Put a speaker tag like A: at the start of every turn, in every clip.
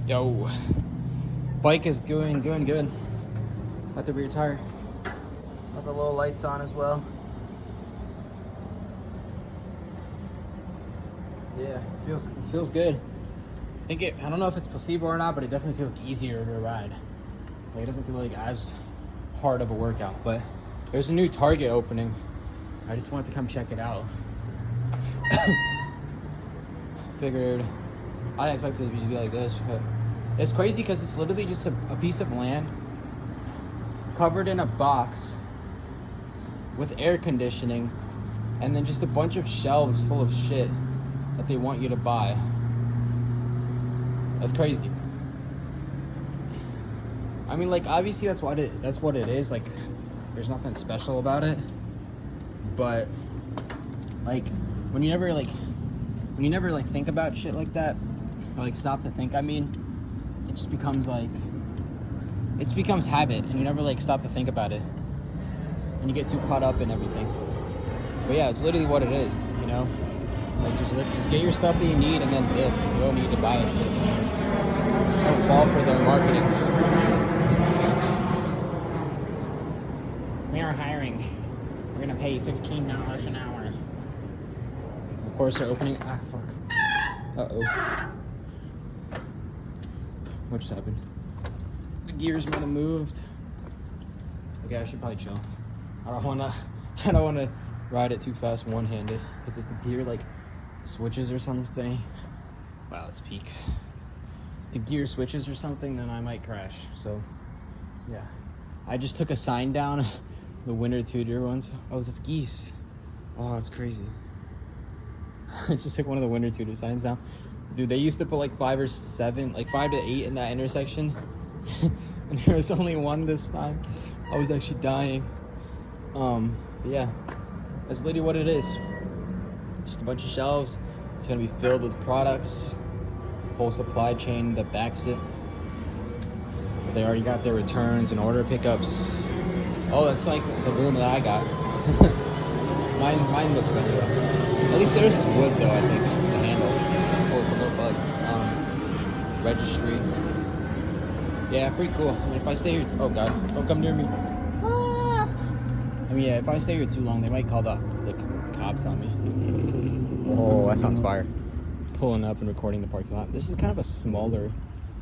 A: Yo, bike is doing good. Got the rear tire. Got the little lights on as well. Yeah, feels good. I don't know if it's placebo or not, but it definitely feels easier to ride. Like it doesn't feel like as hard of a workout. But there's a new Target opening. I just wanted to come check it out. Figured I expected it to be like this, but it's crazy because it's literally just a piece of land covered in a box with air conditioning and then just a bunch of shelves full of shit that they want you to buy. That's crazy. I mean, like, obviously that's what it is. Like, there's nothing special about it. But like when you never think about shit like that, or like stop to think, I mean, it just becomes habit, and you never like stop to think about it, and you get too caught up in everything. But yeah, it's literally what it is, you know. Like just get your stuff that you need and then dip. You don't need to buy it shit. Don't fall for their marketing. We are hiring. We're gonna pay you $15 an hour. Of course, they're opening. Ah, fuck. Uh-oh. What just happened? The gears might have moved. Okay, I should probably chill. I don't wanna ride it too fast one-handed. Because if the gear like switches or something, wow, it's peak. If the gear switches or something, then I might crash. So, yeah. I just took a sign down. The winter Tudor ones. Oh, that's geese. Oh, that's crazy. I just took one of the winter Tudor signs down. Dude, they used to put like 5 or 7, like 5 to 8 in that intersection. And there was only one this time. I was actually dying. But yeah, that's literally what it is. Just a bunch of shelves. It's gonna be filled with products. The whole supply chain that backs it. They already got their returns and order pickups. Oh, that's like the room that I got. Mine looks better though. At least there's wood though, I think. The handle. Oh, it's a little bug. Registry. Yeah, pretty cool. I mean, if I stay here, oh god, don't come near me. Ah! I mean, yeah, if I stay here too long, they might call the cops on me. Oh, that sounds fire. Pulling up and recording the parking lot. This is kind of a smaller,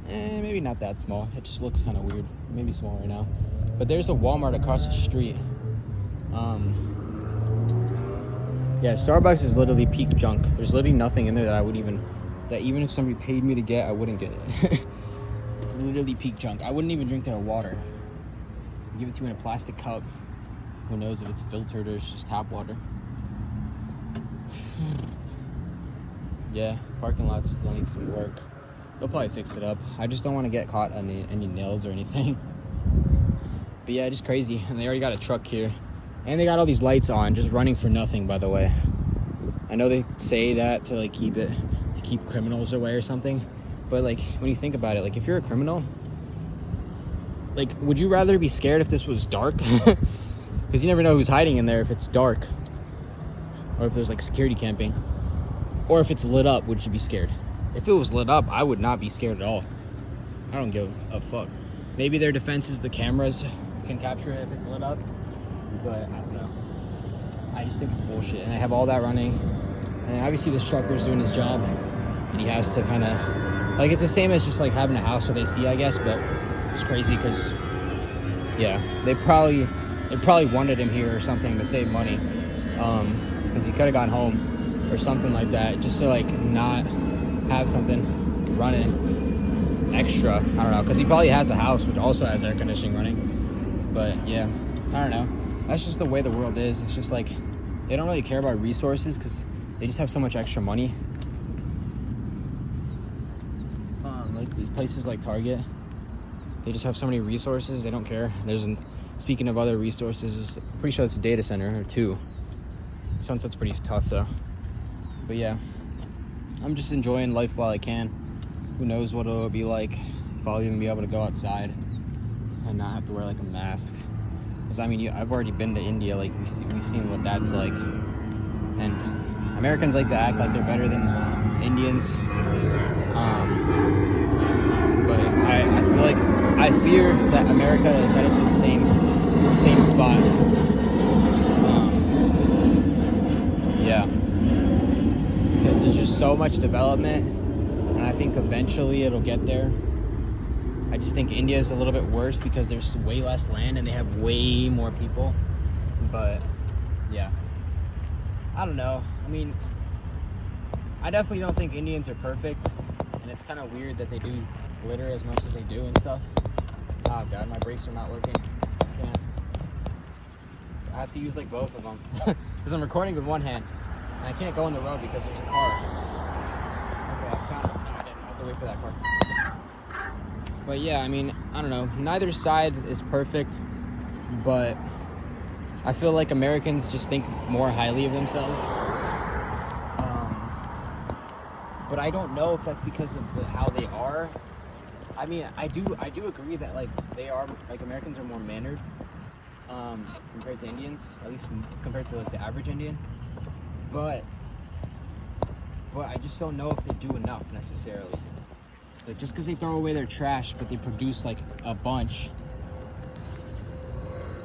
A: maybe not that small. It just looks kind of weird. Maybe small right now. But there's a Walmart across the street. Yeah, Starbucks is literally peak junk. There's literally nothing in there that even if somebody paid me to get, I wouldn't get it. It's literally peak junk. I wouldn't even drink their water. They give it to you in a plastic cup. Who knows if it's filtered or it's just tap water. Yeah, parking lot still needs some work. They'll probably fix it up. I just don't want to get caught on any nails or anything. But yeah, just crazy. And they already got a truck here. And they got all these lights on, just running for nothing, by the way. I know they say that to like keep criminals away or something. But like when you think about it, like if you're a criminal, like would you rather be scared if this was dark? Because you never know who's hiding in there if it's dark. Or if there's like security camping. Or if it's lit up, would you be scared? If it was lit up, I would not be scared at all. I don't give a fuck. Maybe their defense is the cameras can capture it if it's lit up, but I don't know. I just think it's bullshit. And I have all that running, and obviously this trucker's doing his job, and he has to kind of, like, it's the same as just like having a house with AC, I guess, but it's crazy because, yeah, they probably wanted him here or something to save money, because he could have gone home or something like that, just to like not have something running extra. I don't know, because he probably has a house which also has air conditioning running. But yeah, I don't know. That's just the way the world is. It's just like they don't really care about resources because they just have so much extra money. Like these places like Target, they just have so many resources. They don't care. Speaking of other resources, I'm pretty sure it's a data center or 2. Sunset's pretty tough though. But yeah, I'm just enjoying life while I can. Who knows what it'll be like if I'll even be able to go outside and not have to wear like a mask. Because I mean, I've already been to India. Like we've seen what that's like, and Americans like to act like they're better than Indians. I fear that America is headed to the same spot. Yeah, because there's just so much development, and I think eventually it'll get there. I just think India is a little bit worse because there's way less land and they have way more people. But yeah, I don't know. I mean, I definitely don't think Indians are perfect, and it's kind of weird that they do glitter as much as they do and stuff. Oh god, my brakes are not working. I have to use like both of them because I'm recording with one hand and I can't go on the road because there's a car. Okay, I found it. No, I didn't. I have to wait for that car. But yeah, I mean, I don't know. Neither side is perfect, but I feel like Americans just think more highly of themselves. But I don't know if that's because of how they are. I mean, I do agree that like Americans are more mannered compared to Indians, at least compared to like the average Indian. But I just don't know if they do enough necessarily. Like just because they throw away their trash, but they produce like a bunch.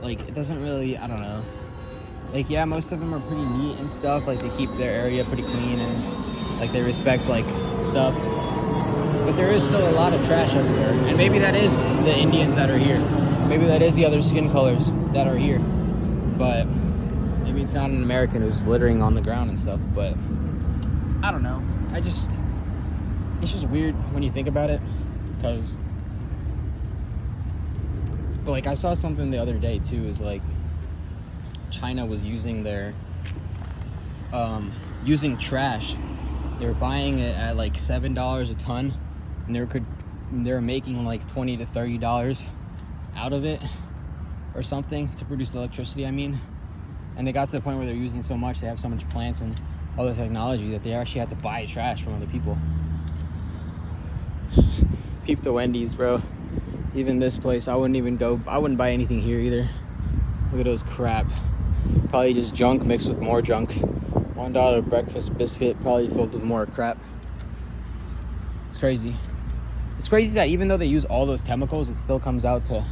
A: Like it doesn't really, I don't know. Like yeah, most of them are pretty neat and stuff. Like they keep their area pretty clean and like they respect like stuff. But there is still a lot of trash everywhere. And maybe that is the Indians that are here. Maybe that is the other skin colors that are here. But maybe it's not an American who's littering on the ground and stuff. But I don't know. It's just weird when you think about it. Because, but like I saw something the other day too, is like China was using their, using trash. They were buying it at like $7 a ton, and they were making like $20 to $30 out of it, or something, to produce electricity. I mean, and they got to the point where they're using so much, they have so much plants and all the technology that they actually have to buy trash from other people. Peep the Wendy's, bro. Even this place, I wouldn't buy anything here either. Look at those crap. Probably just junk mixed with more junk. $1 breakfast biscuit probably filled with more crap. It's crazy. It's crazy that even though they use all those chemicals, it still comes out to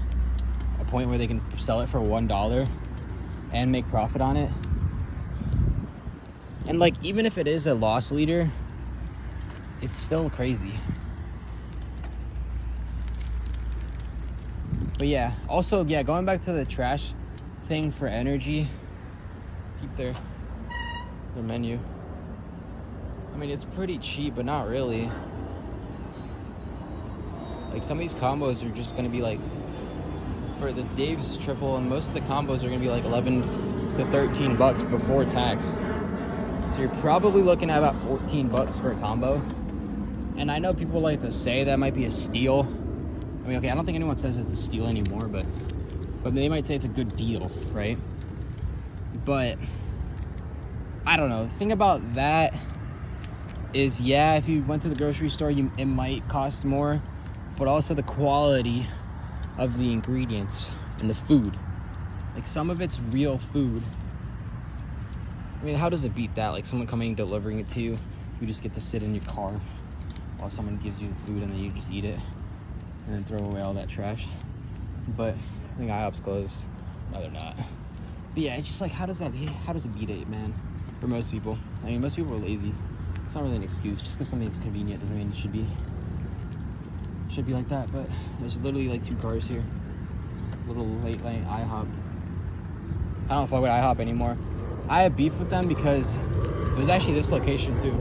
A: a point where they can sell it for $1 and make profit on it. And like, even if it is a loss leader, it's still crazy. But yeah, also, yeah, going back to the trash thing for energy, keep their menu. I mean, it's pretty cheap, but not really. Like, some of these combos are just gonna be like, for the Dave's triple, and most of the combos are gonna be like 11 to 13 bucks before tax. So you're probably looking at about 14 bucks for a combo. And I know people like to say that might be a steal. I mean, okay, I don't think anyone says it's a steal anymore, but they might say it's a good deal, right? But I don't know. The thing about that is, yeah, if you went to the grocery store, it might cost more, but also the quality of the ingredients and the food. Like, some of it's real food. I mean, how does it beat that? Like, someone coming and delivering it to you, you just get to sit in your car while someone gives you the food, and then you just eat it and then throw away all that trash. But I think IHOP's closed. No, they're not. But yeah, it's just like, how does it beat it, man? For most people. I mean, most people are lazy. It's not really an excuse. Just because something's convenient doesn't mean it should be like that. But there's literally like 2 cars here. Little late night IHOP. I don't fuck with IHOP anymore. I have beef with them because there's actually this location too.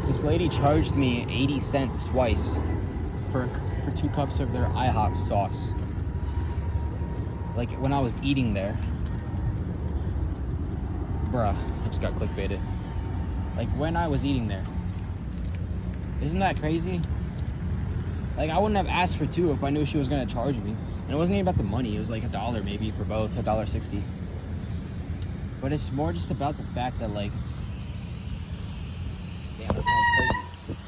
A: This lady charged me 80 cents twice for 2 cups of their IHOP sauce. Like, when I was eating there. Bruh, I just got clickbaited. Like, when I was eating there. Isn't that crazy? Like, I wouldn't have asked for 2 if I knew she was gonna charge me. And it wasn't even about the money. It was like $1 maybe for both, $1.60. But it's more just about the fact that, like, damn, that sounds crazy.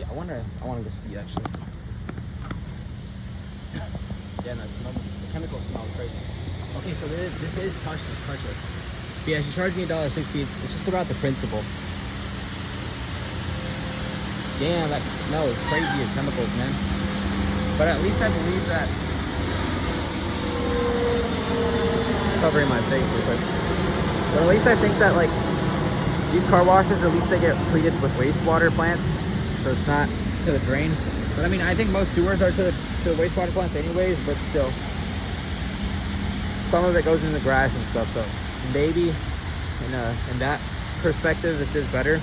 A: I want to go see, actually. Yeah, no, the chemical smells crazy. Okay, so this is touchless. But yeah, she charged me $1.60. It's just about the principle. Damn, that smell is crazy of chemicals, man. But at least I believe that. Covering my face real quick. But at least I think that like these car washes, at least they get treated with wastewater plants, so it's not to the drain. But I mean, I think most sewers are to the wastewater plants anyways, but still. Some of it goes in the grass and stuff, so maybe in that perspective this is better.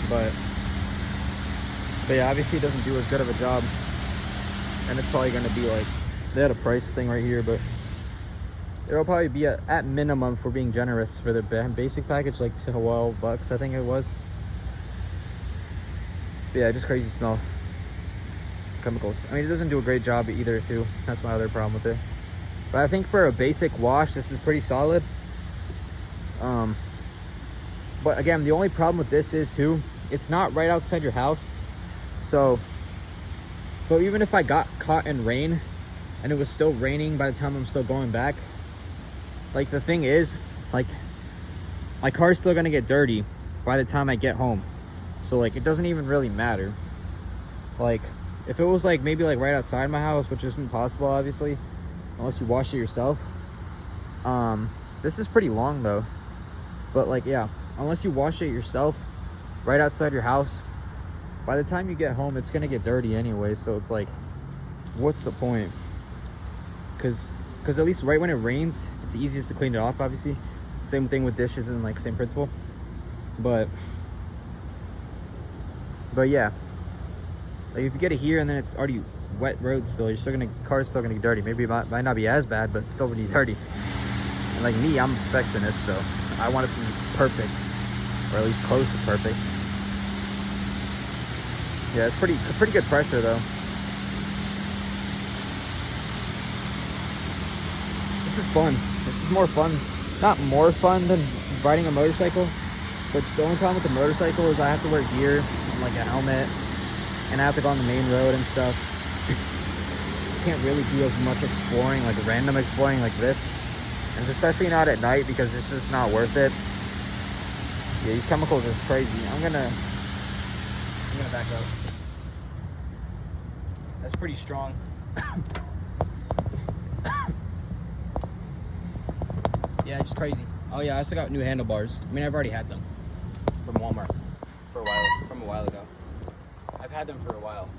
A: But yeah, obviously it doesn't do as good of a job. And it's probably gonna be like, they had a price thing right here, but it'll probably be at minimum, for being generous, for the basic package, like $12, I think it was. But yeah, just crazy smell. Chemicals. I mean, it doesn't do a great job either too. That's my other problem with it. But I think for a basic wash, this is pretty solid. But again, the only problem with this is too, it's not right outside your house. So even if I got caught in rain and it was still raining by the time I'm still going back, like the thing is, like my car's still gonna get dirty by the time I get home. So like it doesn't even really matter. Like if it was like maybe like right outside my house, which isn't possible obviously, unless you wash it yourself. This is pretty long though. But like yeah, unless you wash it yourself right outside your house, by the time you get home it's gonna get dirty anyway. So it's like, what's the point? Because at least right when it rains, it's the easiest to clean it off, obviously. Same thing with dishes and like same principle. But yeah, like if you get it here and then it's already wet road still, you're still gonna, car's still gonna get dirty. Maybe it might not be as bad, but still gonna be dirty. And like me, I'm a perfectionist, so I want it to be perfect, or at least close to perfect. Yeah, it's pretty good pressure though. This is fun. This is more fun. Not more fun than riding a motorcycle, but the only problem with the motorcycle is I have to wear gear and like a helmet, and I have to go on the main road and stuff. Can't really do as much exploring, like random exploring like this, and especially not at night, because it's just not worth it. Yeah, these chemicals are crazy. I'm gonna back up. That's pretty strong. Yeah, it's crazy. Oh yeah, I also got new handlebars. I mean, I've already had them from Walmart for a while ago. I've had them for a while.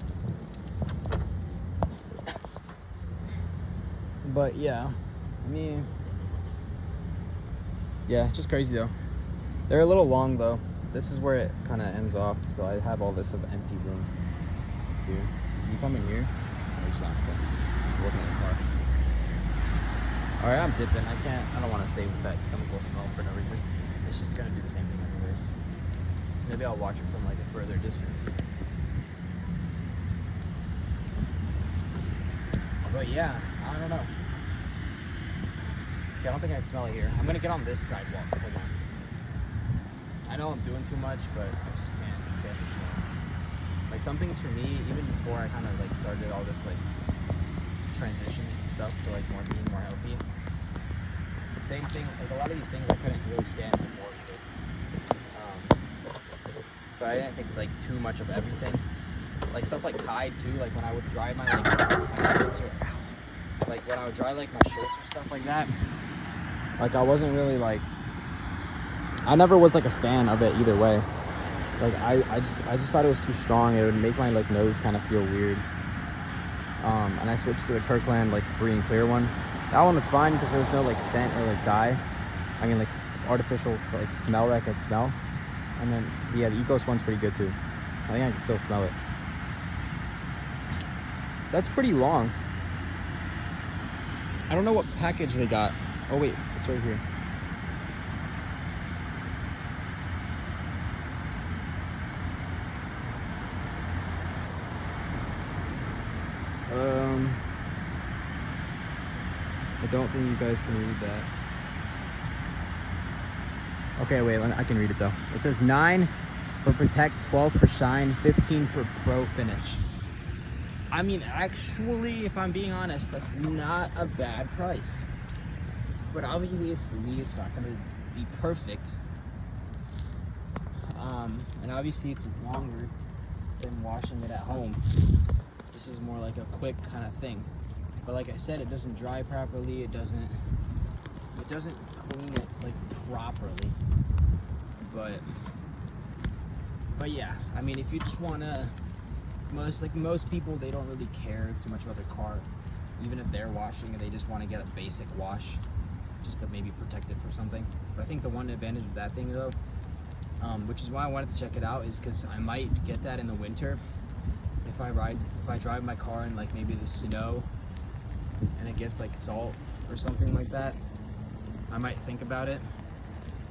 A: But yeah, I mean, yeah, just crazy though. They're a little long though. This is where it kind of ends off, so I have all this of empty room here. Is he coming here? No, he's not. I'm looking at the car. All right, I'm dipping. I don't want to stay with that chemical smell for no reason. It's just gonna do the same thing anyways. Maybe I'll watch it from like a further distance. But yeah, I don't know. Okay, I don't think I can smell it here. I'm gonna get on this sidewalk. Hold on. I know I'm doing too much, but I just can't get the smell. Like some things for me, even before I kind of like started all this like transition stuff to like being more healthy. Same thing, like a lot of these things I couldn't really stand before either. But I didn't think like too much of everything. Like stuff like Tide too, like when I would dry my like my shirts or like when I would dry like my shirts or stuff like that. Like I wasn't really like, I never was like a fan of it either way. Like I just thought it was too strong. It would make my like nose kind of feel weird. And I switched to the Kirkland like free and clear one. That one was fine because there was no like scent or like dye. I mean like artificial like smell that I could smell. And then yeah, the Ecos one's pretty good too. I think I can still smell it. That's pretty long. I don't know what package they got. Oh wait, it's right here. I don't think you guys can read that. Okay, wait, I can read it though. It says 9 for Protect, 12 for Shine, 15 for Pro Finish. I mean, actually, if I'm being honest, that's not a bad price. But obviously, it's not going to be perfect. And obviously, it's longer. than washing it at home. This is more like a quick kind of thing. But like I said, it doesn't dry properly. It doesn't clean it like properly. But yeah, I mean, if you just wanna, most people, they don't really care too much about their car, even if they're washing it. They just want to get a basic wash, just to maybe protect it for something. But I think the one advantage of that thing though, which is why I wanted to check it out, is because I might get that in the winter. If I drive my car in like maybe the snow, and it gets like salt or something like that, I might think about it.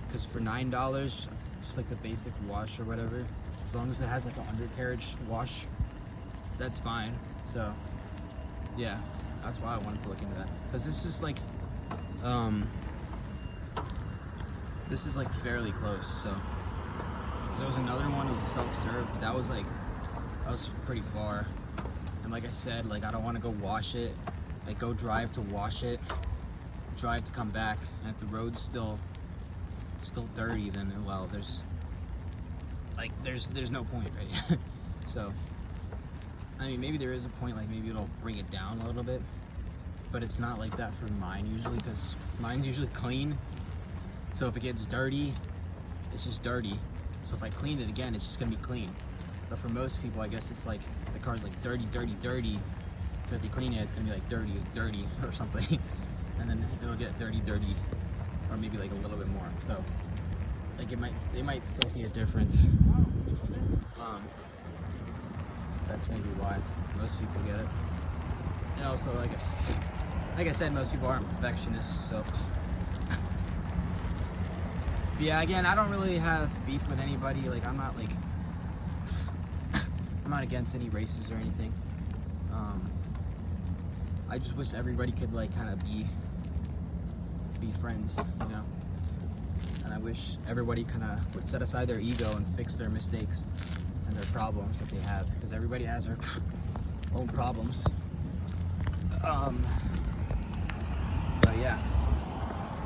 A: Because for $9, just like the basic wash or whatever, as long as it has like an undercarriage wash, that's fine. So yeah, that's why I wanted to look into that. Because this is like fairly close. So there was another one, it was a self-serve, but that was pretty far. And like I said, like I don't want to go wash it, like go drive to wash it, drive to come back, and if the road's still dirty, then well, there's no point, right? So I mean, maybe there is a point, like maybe it'll bring it down a little bit, but it's not like that for mine usually, because mine's usually clean. So if it gets dirty, it's just dirty. So if I clean it again, it's just gonna be clean. But for most people, I guess it's like the car's like dirty. So if you clean it, it's gonna be like dirty or something, and then it'll get dirty, or maybe like a little bit more. So like they might still see a difference. That's maybe why most people get it. And also, like I said, most people aren't perfectionists, so. But yeah, again, I don't really have beef with anybody. Like I'm not against any races or anything. I just wish everybody could like kind of be friends, you know. And I wish everybody kind of would set aside their ego and fix their mistakes and their problems that they have, because everybody has their own problems. But yeah,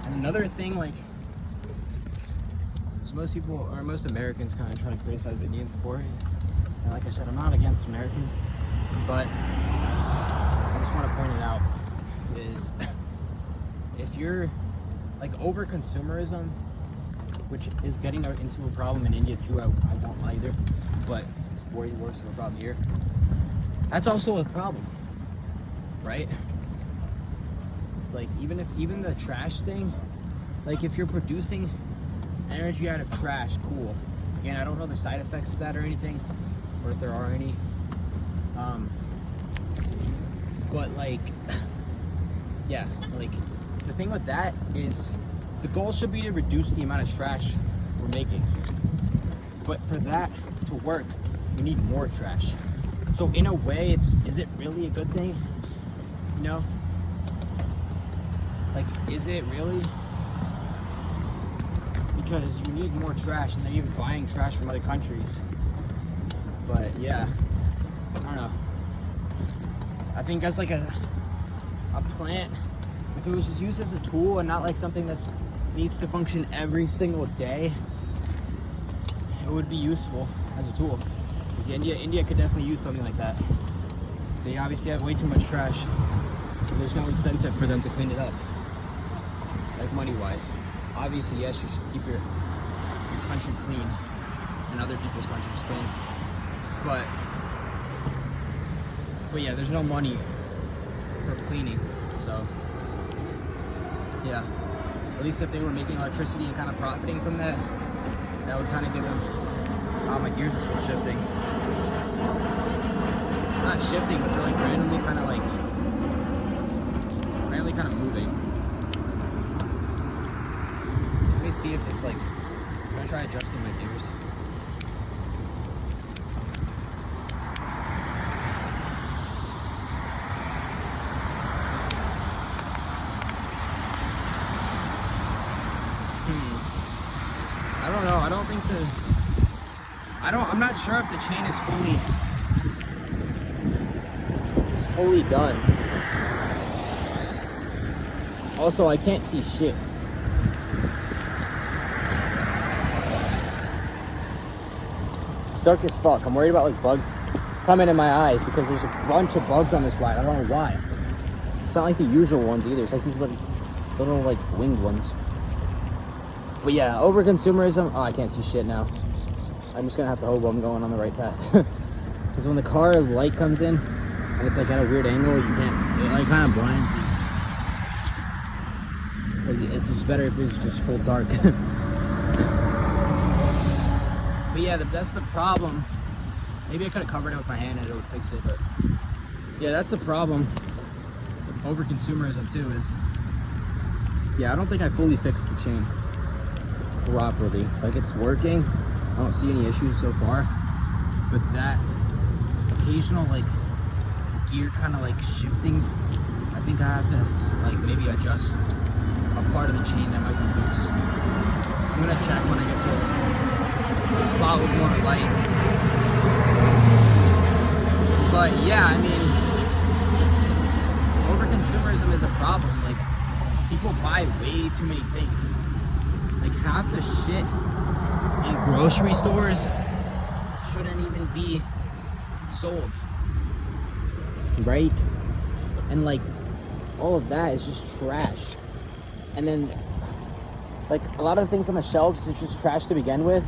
A: and another thing, like, so most people, or most Americans, kind of try to criticize Indians for it. And like I said, I'm not against Americans, but I just want to point it out, is if you're like over consumerism, which is getting into a problem in India too, I won't lie either, but it's way worse of a problem here. That's also a problem, right? Like even the trash thing, like if you're producing energy out of trash, cool. Again, I don't know the side effects of that or anything, or if there are any. But like, yeah, like the thing with that is the goal should be to reduce the amount of trash we're making. But for that to work, we need more trash. So in a way, is it really a good thing? You know? Like, is it really? Because you need more trash, and they're even buying trash from other countries. But yeah, I don't know. I think as like a plant, if it was just used as a tool and not like something that needs to function every single day, it would be useful as a tool. Because India could definitely use something like that. They obviously have way too much trash, and there's no incentive for them to clean it up, like money-wise. Obviously, yes, you should keep your country clean and other people's countries clean, but yeah, there's no money for cleaning. So yeah, at least if they were making electricity and kind of profiting from that, that would kind of give them. Oh, my gears are still shifting. Not shifting, but they're like randomly kind of moving. Let me see if this like. I'm gonna try adjusting my gears. I don't know. I don't think I'm not sure if the chain is fully done. Also, I can't see shit. dark as fuck. I'm worried about like bugs coming in my eyes because there's a bunch of bugs on this ride. I don't know why. It's not like the usual ones either. It's like these little like winged ones. But yeah, over consumerism. Oh, I can't see shit now. I'm just gonna have to hope I'm going on the right path. Because when the car light comes in and it's like at a weird angle, you can't see. It like kind of blinds you. Like, it's just better if it's just full dark. But yeah, that's the problem. Maybe I could have covered it with my hand and it would fix it, but yeah, that's the problem with over consumerism too is, yeah, I don't think I fully fixed the chain properly. Like, it's working. I don't see any issues so far, but that occasional like gear kind of like shifting, I think I have to like maybe adjust a part of the chain that might be loose. I'm gonna check when I get to a spot with more light. But yeah, I mean, over consumerism is a problem. Like, people buy way too many things. Like, half the shit in grocery stores shouldn't even be sold, right? And like, all of that is just trash. And then like a lot of the things on the shelves is just trash to begin with,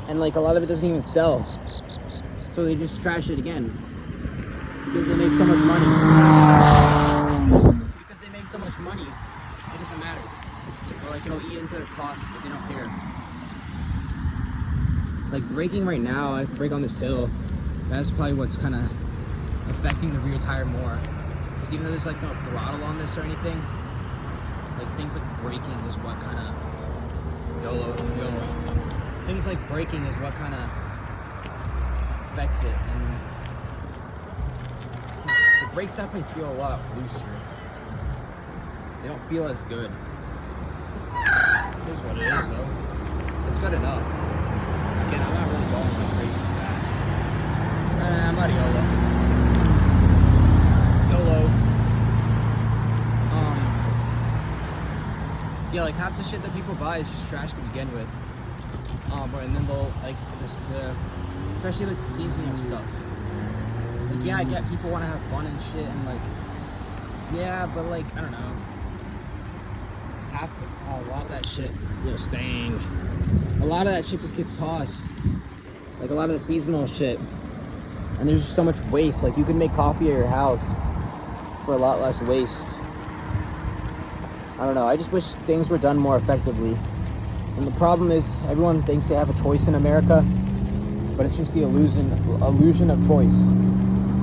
A: and like a lot of it doesn't even sell, so they just trash it again because they make so much money. Because they make so much money, it doesn't matter. Or like it'll eat into their costs, but they don't care. Like braking right now, I have to brake on this hill. That's probably what's kind of affecting the rear tire more. Because even though there's like no throttle on this or anything, like things like braking is what kind of YOLO. Things like braking is what kind of affects it, and the brakes definitely feel a lot looser. They don't feel as good. It is what it is, though. It's good enough. Again, I'm not really going like crazy fast. I'm not YOLO. Yeah, like half the shit that people buy is just trash to begin with. And then they'll like especially like the seasonal stuff. Like, yeah, I get people want to have fun and shit, and like, yeah, but like, I don't know. A lot of that shit, staying. A lot of that shit just gets tossed. Like a lot of the seasonal shit, and there's just so much waste. Like, you can make coffee at your house for a lot less waste. I don't know, I just wish things were done more effectively. And the problem is, everyone thinks they have a choice in America, but it's just the illusion of choice.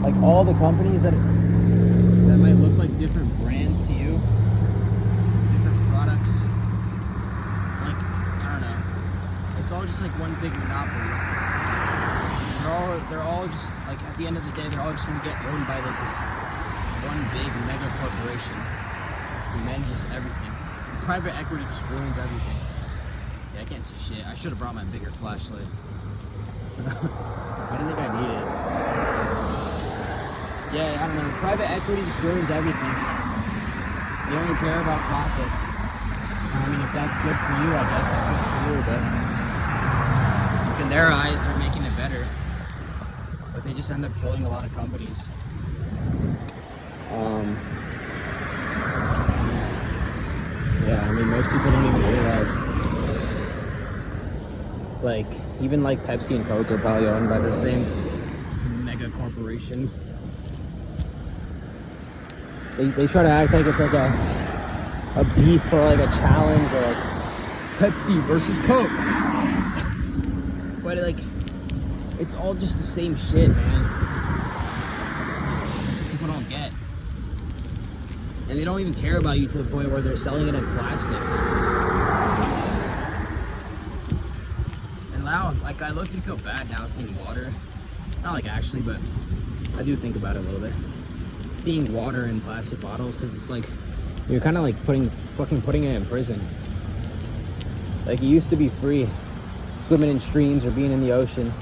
A: Like, all the companies that might look like different brands to you, different products, like, I don't know, it's all just like one big monopoly. They're all just, like, at the end of the day, they're all just gonna get owned by like this one big mega corporation who manages everything. Private equity just ruins everything. Yeah, I can't see shit. I should have brought my bigger flashlight. I didn't think I needed it. Yeah, I don't know. Private equity just ruins everything. They only care about profits. I mean, if that's good for you, I guess that's good for you, but in their eyes, they're making it better. But they just end up killing a lot of companies. Yeah, I mean, most people don't even realize. Like, even like Pepsi and Coke are probably owned by the same mega corporation. They try to act like it's like a beef or like a challenge or like Pepsi versus Coke. But like, it's all just the same shit, man. That's what people don't get. And they don't even care about you to the point where they're selling it in plastic. And now, like, I look and feel bad now seeing water. Not like actually, but I do think about it a little bit. Seeing water in plastic bottles, because it's like, you're kind of like putting it in prison. Like, it used to be free, swimming in streams or being in the ocean.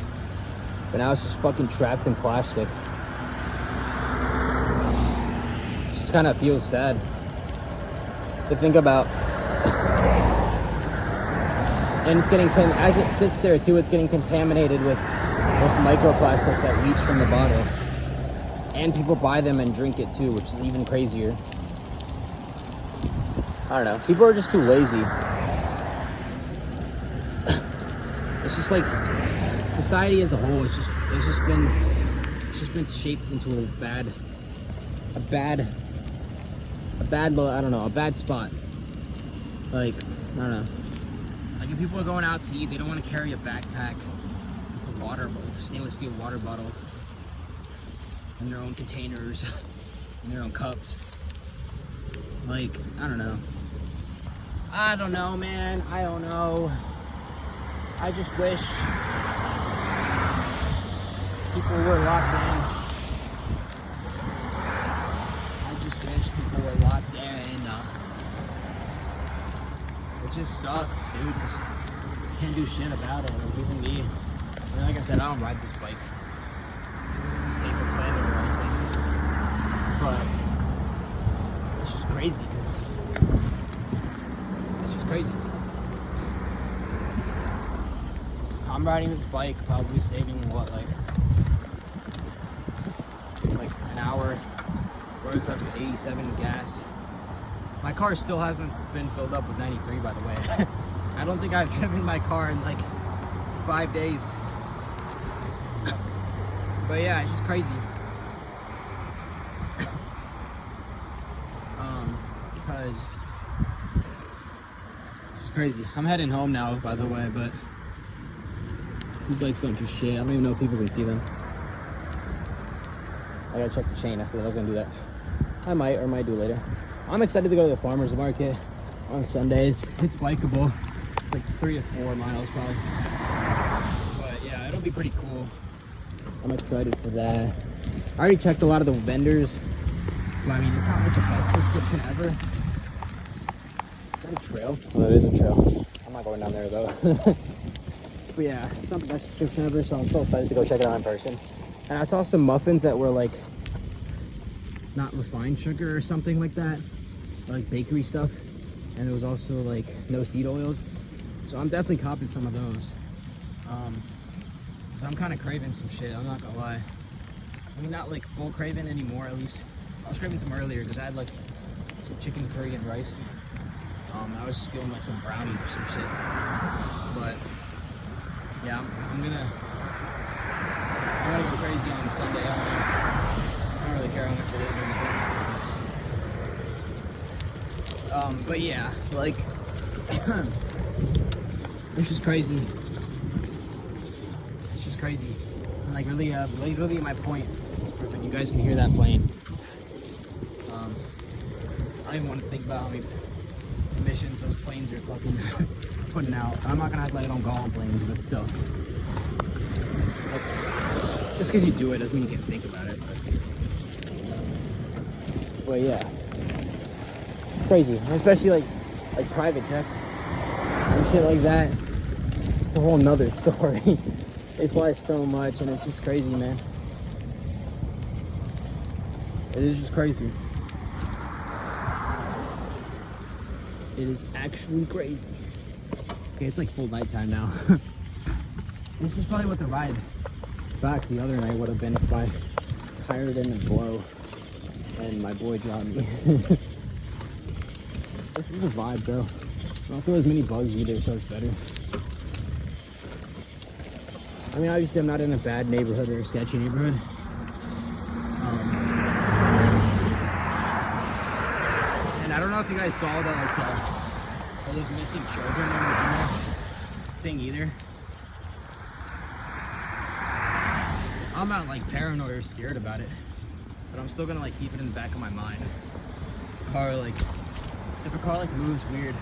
A: But now it's just fucking trapped in plastic. Kind of feels sad to think about. And it's getting, as it sits there too, it's getting contaminated with with microplastics that leach from the bottle. And people buy them and drink it too, which is even crazier. I don't know. People are just too lazy. It's just like society as a whole. It's just been shaped into a bad spot. Like, I don't know. Like if people are going out to eat, they don't want to carry a backpack with a stainless steel water bottle, and their own containers, and their own cups. Like, I don't know, man. I don't know. I just wish people were locked in. I just wish people were locked in. It just sucks, dude. Just can't do shit about it. Like, even me. I mean, like I said, I don't ride this bike to save the planet or anything. But it's just crazy because it's just crazy. I'm riding this bike, probably saving what, like an hour worth of 87 gas. My car still hasn't been filled up with 93, by the way. I don't think I've driven my car in like 5 days. But yeah, it's just crazy. Because it's crazy. I'm heading home now, by the way, but these lights don't do shit. I don't even know if people can see them. I gotta check the chain. I said I was gonna do that. I might do later. I'm excited to go to the farmer's market on Sunday. It's bikeable. It's like 3 or 4 miles probably. But yeah, it'll be pretty cool. I'm excited for that. I already checked a lot of the vendors. But I mean, it's not like the best description ever. Is that a trail? Oh, it is a trail. I'm not going down there though. But yeah, it's not the best description ever, so I'm so excited to go check it out in person. And I saw some muffins that were like not refined sugar or something like that, or like bakery stuff. And there was also like no seed oils. So I'm definitely copping some of those. So I'm kind of craving some shit, I'm not gonna lie. I mean, not like full craving anymore, at least. I was craving some earlier because I had like some chicken curry and rice. I was just feeling like some brownies or some shit. But yeah, I'm gonna go crazy on Sunday. I don't really care how much it is or anything. But yeah, like it's just crazy. It's just crazy. And like really my point is perfect. You guys can hear that plane. I don't even want to think about how many emissions those planes are fucking putting out. I'm not gonna act like I don't go on planes, but still. Like, just because you do it doesn't mean you can think about it. But yeah, it's crazy, and especially like private jets and shit like that. It's a whole nother story. They fly so much, and it's just crazy, man. It is just crazy. It is actually crazy. Okay, it's like full nighttime now. This is probably what the ride back the other night would have been if my tire didn't blow and my boy dropped me. This is a vibe though. I don't feel as many bugs either, so it's better. I mean, obviously I'm not in a bad neighborhood or a sketchy neighborhood. And I don't know if you guys saw that, like, all those missing children in the thing either. I'm not like paranoid or scared about it, but I'm still gonna like keep it in the back of my mind. If a car like moves weird,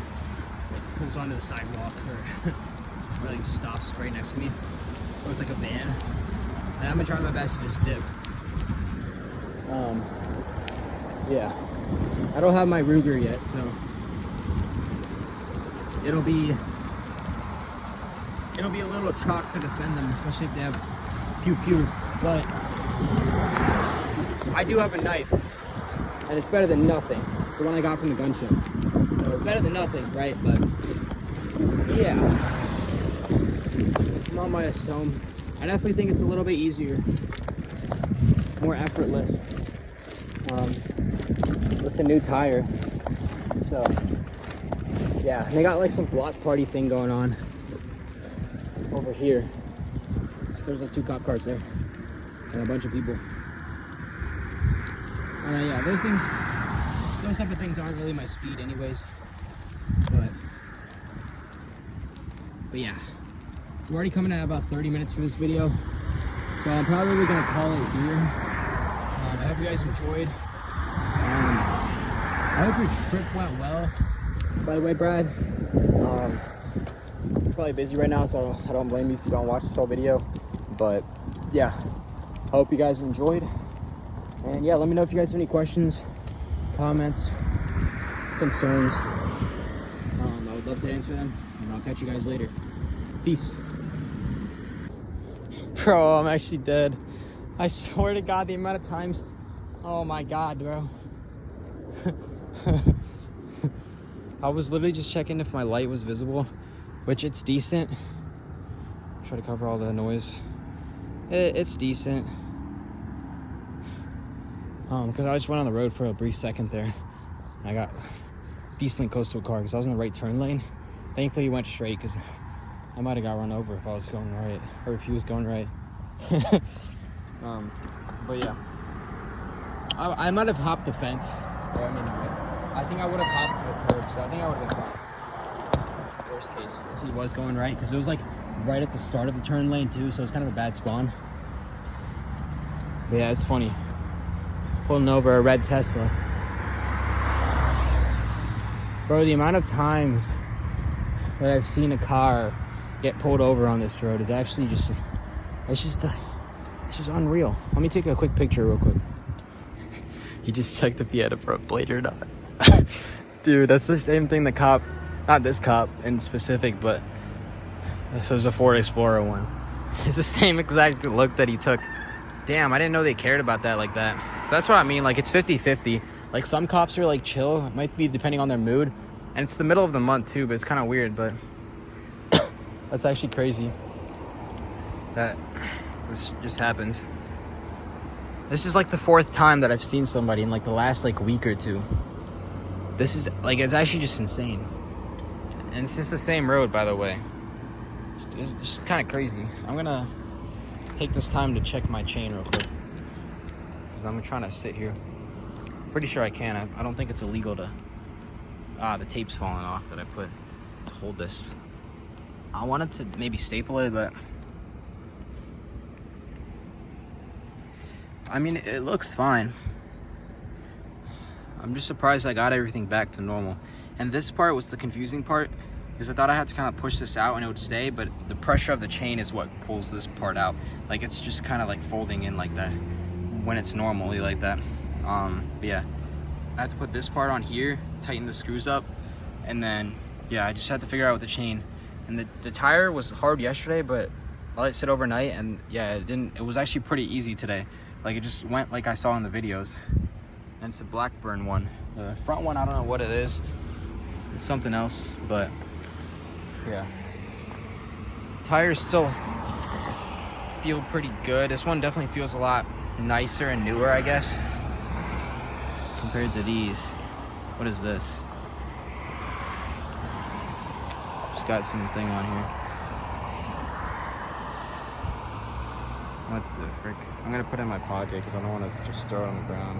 A: like pulls onto the sidewalk or like just stops right next to me, or it's like a van, and I'm gonna try my best to just dip. Yeah, I don't have my Ruger yet, so it'll be a little chalk to defend them, especially if they have pew-pews. But I do have a knife, and it's better than nothing. The one I got from the gun show. So it's better than nothing, right? But yeah, I'm on my way home. I definitely think it's a little bit easier, more effortless with the new tire. So yeah, and they got like some block party thing going on over here. So there's like 2 cop cars there and a bunch of people. Yeah, those type of things aren't really my speed anyways. But yeah, we're already coming at about 30 minutes for this video, so I'm probably gonna call it here. I hope you guys enjoyed. I hope your trip went well. By the way, Brad, you're probably busy right now, so I don't blame you if you don't watch this whole video. But yeah, I hope you guys enjoyed. And yeah, let me know if you guys have any questions, comments, concerns. I would love to answer them, and I'll catch you guys later. Peace. Bro, I'm actually dead. I swear to God, the amount of times. Oh my God, bro. I was literally just checking if my light was visible, which it's decent. Try to cover all the noise. It's decent. Because I just went on the road for a brief second there. I got decently close to a car because I was in the right turn lane. Thankfully, he went straight because I might have got run over if I was going right, or if he was going right. But yeah, I might have hopped the fence. Or, I think I would have hopped the curb, so I think I would have been fine. Worst case, if he was going right, because it was like right at the start of the turn lane too, so it's kind of a bad spawn. But yeah, it's funny. Pulling over a red Tesla. Bro, the amount of times that I've seen a car get pulled over on this road is actually just, it's just unreal. Let me take a quick picture real quick. He just checked if he had a front plate or not. Dude, that's the same thing the cop, not this cop in specific, but this was a Ford Explorer one. It's the same exact look that he took. Damn, I didn't know they cared about that like that. So that's what I mean, like it's 50-50. Like some cops are like chill, it might be depending on their mood. And it's the middle of the month too, but it's kind of weird, but that's actually crazy that this just happens. This is like the 4th time that I've seen somebody in like the last like week or two. This is like, it's actually just insane. And it's just the same road, by the way. It's just kind of crazy. I'm gonna take this time to check my chain real quick, because I'm trying to sit here. Pretty sure I can. I don't think it's illegal to... the tape's falling off that I put to hold this. I wanted to maybe staple it, but I mean, it looks fine. I'm just surprised I got everything back to normal. And this part was the confusing part, because I thought I had to kind of push this out and it would stay, but the pressure of the chain is what pulls this part out. Like it's just kind of like folding in like that when it's normally like that. But yeah, I had to put this part on here, tighten the screws up, and then yeah, I just had to figure out with the chain. And the tire was hard yesterday, but I let it sit overnight, and yeah, it was actually pretty easy today. Like it just went like I saw in the videos. And it's the Blackburn one. The front one, I don't know what it is. It's something else, but yeah. Tires still feel pretty good. This one definitely feels a lot nicer and newer, I guess, compared to these. What is this? Just got something on here. What the frick? I'm gonna put it in my pocket because I don't want to just throw it on the ground.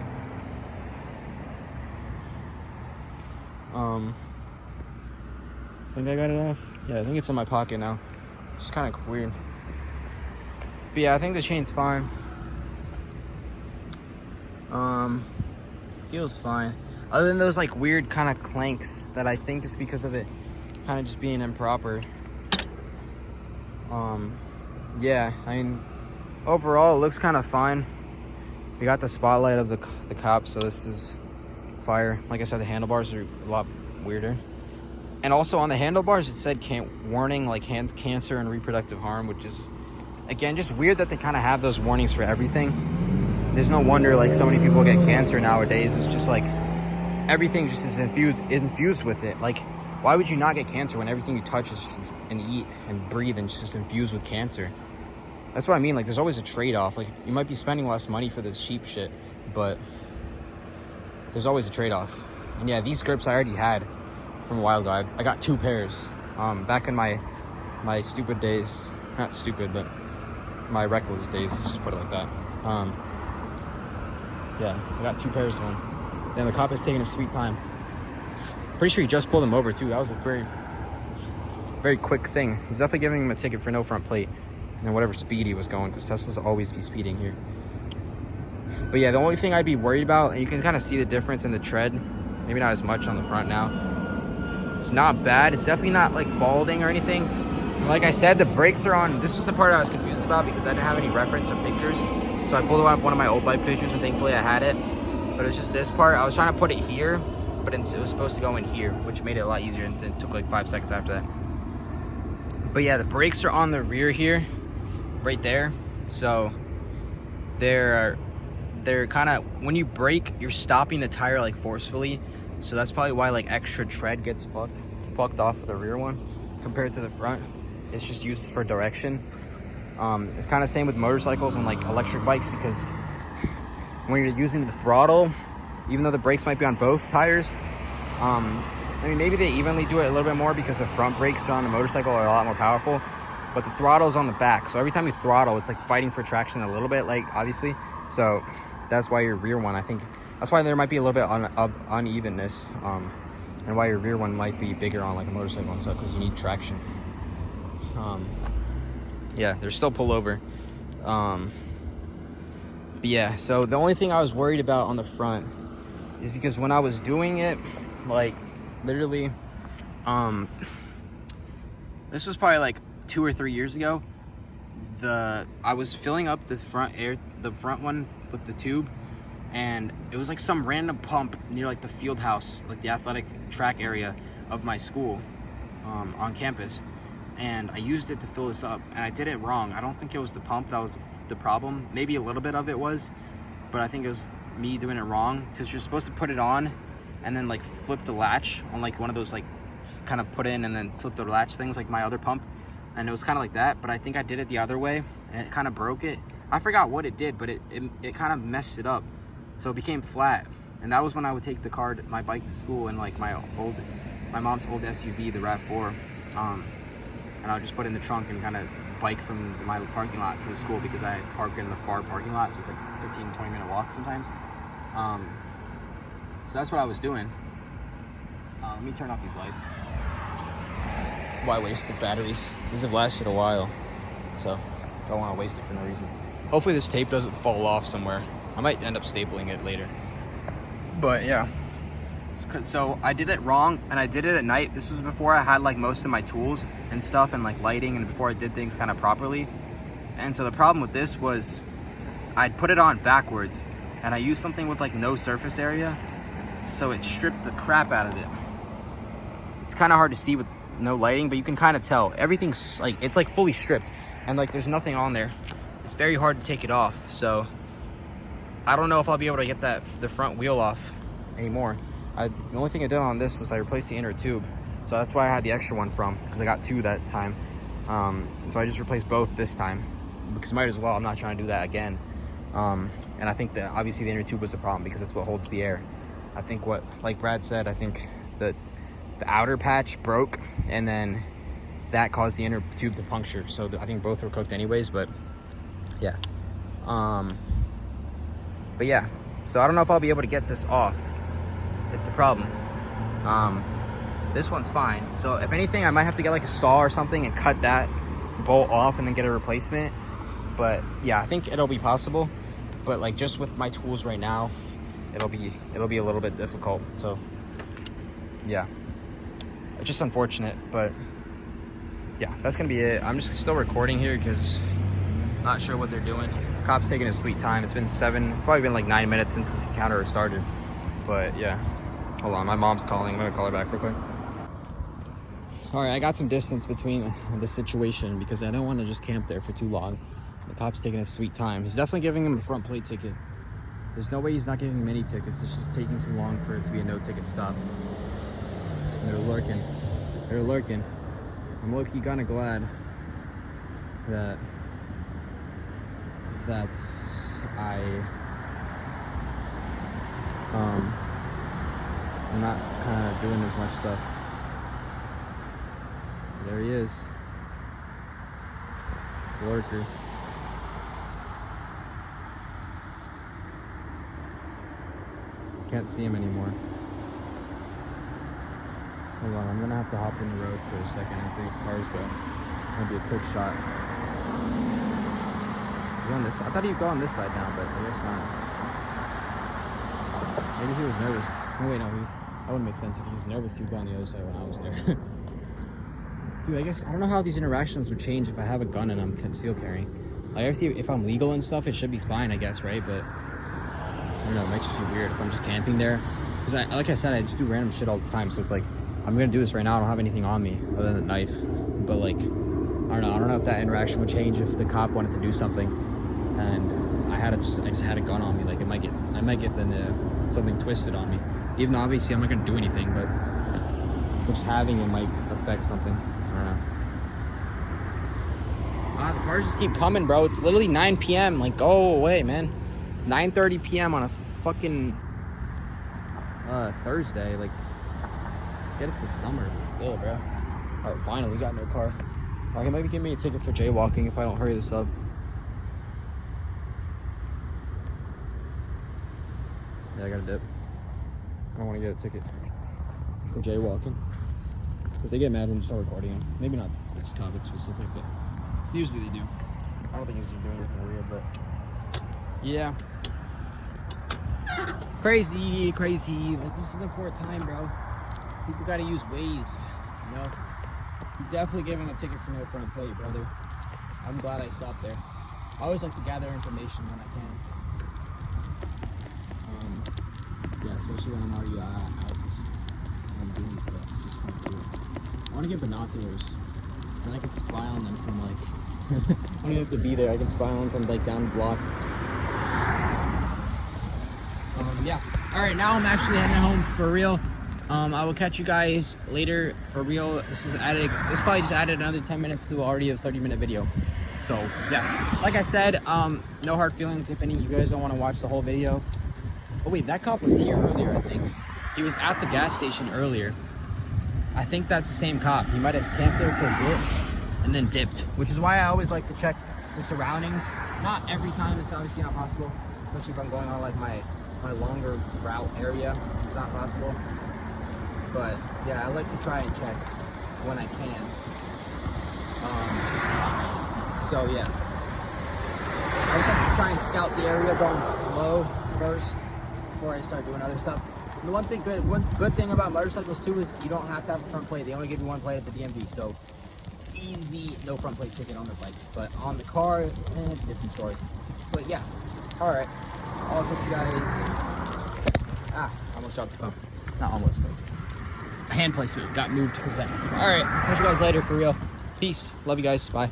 A: I think I got it off. Yeah, I think it's in my pocket now. It's kind of weird. But yeah, I think the chain's fine. Feels fine. Other than those like weird kind of clanks that I think is because of it kind of just being improper. Yeah, I mean, overall it looks kind of fine. We got the spotlight of the cop, so this is fire. Like I said, the handlebars are a lot weirder. And also on the handlebars, it said warning like hand cancer and reproductive harm, which is, again, just weird that they kind of have those warnings for everything. There's no wonder like so many people get cancer nowadays. It's just like everything just is infused with it. Like, why would you not get cancer when everything you touch is just, and eat and breathe and just infused with cancer? That's what I mean. Like, there's always a trade-off. Like, you might be spending less money for this cheap shit, but there's always a trade-off. And yeah, these grips I already had from a while ago. I got 2 pairs back in my stupid days. Not stupid, but my reckless days. Let's just put it like that. Yeah, I got 2 pairs of them. Then the cop is taking a sweet time. Pretty sure he just pulled him over too. That was a very, very quick thing. He's definitely giving him a ticket for no front plate and whatever speed he was going, because Teslas always be speeding here. But yeah, the only thing I'd be worried about, and you can kind of see the difference in the tread, maybe not as much on the front now. It's not bad. It's definitely not like balding or anything. And like I said, the brakes are on. This was the part I was confused about because I didn't have any reference or pictures. So I pulled up one of my old bike pictures and thankfully I had it. But it was just this part. I was trying to put it here, but it was supposed to go in here, which made it a lot easier, and it took like 5 seconds after that. But yeah, the brakes are on the rear here, right there. So they're kind of, when you brake, you're stopping the tire like forcefully. So that's probably why like extra tread gets fucked off of the rear one compared to the front. It's just used for direction. It's kind of same with motorcycles and like electric bikes, because when you're using the throttle, even though the brakes might be on both tires, I mean, maybe they evenly do it a little bit more because the front brakes on a motorcycle are a lot more powerful, but the throttle's on the back. So every time you throttle, it's like fighting for traction a little bit, like obviously. So that's why your rear one, I think, that's why there might be a little bit of unevenness, and why your rear one might be bigger on like a motorcycle and stuff, because you need traction. Yeah, they're still pullover. But yeah, so the only thing I was worried about on the front is because when I was doing it, like literally, this was probably like 2 or 3 years ago. I was filling up the front one with the tube, and it was like some random pump near like the field house, like the athletic track area of my school, on campus. And I used it to fill this up, and I did it wrong. I don't think it was the pump that was the problem. Maybe a little bit of it was, but I think it was me doing it wrong, because you're supposed to put it on and then like flip the latch on like one of those like kind of put in and then flip the latch things like my other pump, and it was kind of like that, but I think I did it the other way and it kind of broke it. I forgot what it did, but it kind of messed it up, so it became flat. And that was when I would take my bike to school in like my mom's old SUV, the RAV4, and I would just put it in the trunk and kind of bike from my parking lot to the school, because I park in the far parking lot, so it's like 15-20 minute walk sometimes. So that's what I was doing. Let me turn off these lights. Why waste the batteries? These have lasted a while, so I don't want to waste it for no reason. Hopefully this tape doesn't fall off somewhere. I might end up stapling it later. But yeah. So I did it wrong, and I did it at night. This was before I had like most of my tools and stuff and like lighting, and before I did things kind of properly. And so the problem with this was I'd put it on backwards, and I used something with like no surface area, so it stripped the crap out of it. It's kind of hard to see with no lighting, but you can kind of tell everything's like, it's like fully stripped, and like there's nothing on there. It's very hard to take it off, so I don't know if I'll be able to get the front wheel off anymore. The only thing I did on this was I replaced the inner tube, so that's why I had the extra one from, because I got 2 that time. So I just replaced both this time, because might as well. I'm not trying to do that again. And I think that obviously the inner tube was the problem, because that's what holds the air. I think like Brad said, I think that the outer patch broke, and then that caused the inner tube to puncture. So I think both were cooked anyways, but yeah. But yeah, so I don't know if I'll be able to get this off. It's the problem. This one's fine. So if anything, I might have to get like a saw or something and cut that bolt off and then get a replacement. But yeah, I think it'll be possible. But like just with my tools right now, it'll be a little bit difficult. So yeah, it's just unfortunate. But yeah, that's gonna be it. I'm just still recording here because not sure what they're doing. The cop's taking his sweet time. It's probably been like 9 minutes since this encounter started. But yeah, hold on, my mom's calling. I'm gonna call her back real quick. All right, I got some distance between the situation because I don't want to just camp there for too long. The cop's taking his sweet time. He's definitely giving him a front plate ticket. There's no way he's not giving him any tickets. It's just taking too long for it to be a no ticket stop. And they're lurking. I'm low-key kind of glad that that I'm not kind of doing as much stuff. There he is. Lurker. Can't see him anymore. Hold on, I'm gonna have to hop in the road for a second until these cars go. Gonna be a quick shot. You on this? I thought he'd go on this side now, but I guess not. Maybe he was nervous. Oh wait, no, that wouldn't make sense. If he was nervous, he would go on the other side when I was there. Dude, I guess I don't know how these interactions would change if I have a gun and I'm concealed carrying. Like, I see if I'm legal and stuff, it should be fine, I guess, right? But I don't know, it might just be weird if I'm just camping there. Because like I said, I just do random shit all the time. So it's like, I'm gonna do this right now. I don't have anything on me other than a knife. But like, I don't know if that interaction would change if the cop wanted to do something, and I just had a gun on me. Like, I might get something twisted on me. Even though obviously I'm not gonna do anything, but just having it might affect something. I don't know. The cars just keep coming, bro. It's literally 9 p.m. Like, go away, man. 9:30 p.m. on a fucking Thursday. Like, get it to summer still, bro. All right, finally got in a car. He might be giving me a ticket for jaywalking if I don't hurry this up. Yeah, I gotta dip. I don't want to get a ticket for jaywalking because they get mad when you start recording them. Maybe not this topic specific, but usually they do. I don't think he's doing anything weird, but yeah. Crazy. Like, this is the fourth time, bro. People gotta use Waze, you know? You definitely gave him a ticket for no front plate, brother. I'm glad I stopped there. I always like to gather information when I can. Yeah, especially when I'm already out and doing stuff. Just kind of cool. I want to get binoculars, and I can spy on them from like. I don't even have to be there. I can spy on them from like down the block. Yeah. All right, now I'm actually heading home for real. I will catch you guys later for real. This probably just added another 10 minutes to already a 30-minute video. So yeah, like I said, no hard feelings if any of you guys don't want to watch the whole video. Oh wait, that cop was here earlier, I think. He was at the gas station earlier. I think that's the same cop. He might have camped there for a bit and then dipped, which is why I always like to check the surroundings. Not every time, it's obviously not possible, especially if I'm going on like my longer route area. It's not possible. But yeah, I like to try and check when I can. So yeah, I just have to try and scout the area going slow first before I start doing other stuff. And the one good thing about motorcycles too is you don't have to have a front plate. They only give you one plate at the DMV, so easy, no front plate ticket on the bike. But on the car, different story. But yeah, all right, I'll catch you guys. I almost dropped the phone. Not almost, but hand placement got moved because that. All right, catch you guys later for real. Peace. Love you guys. Bye.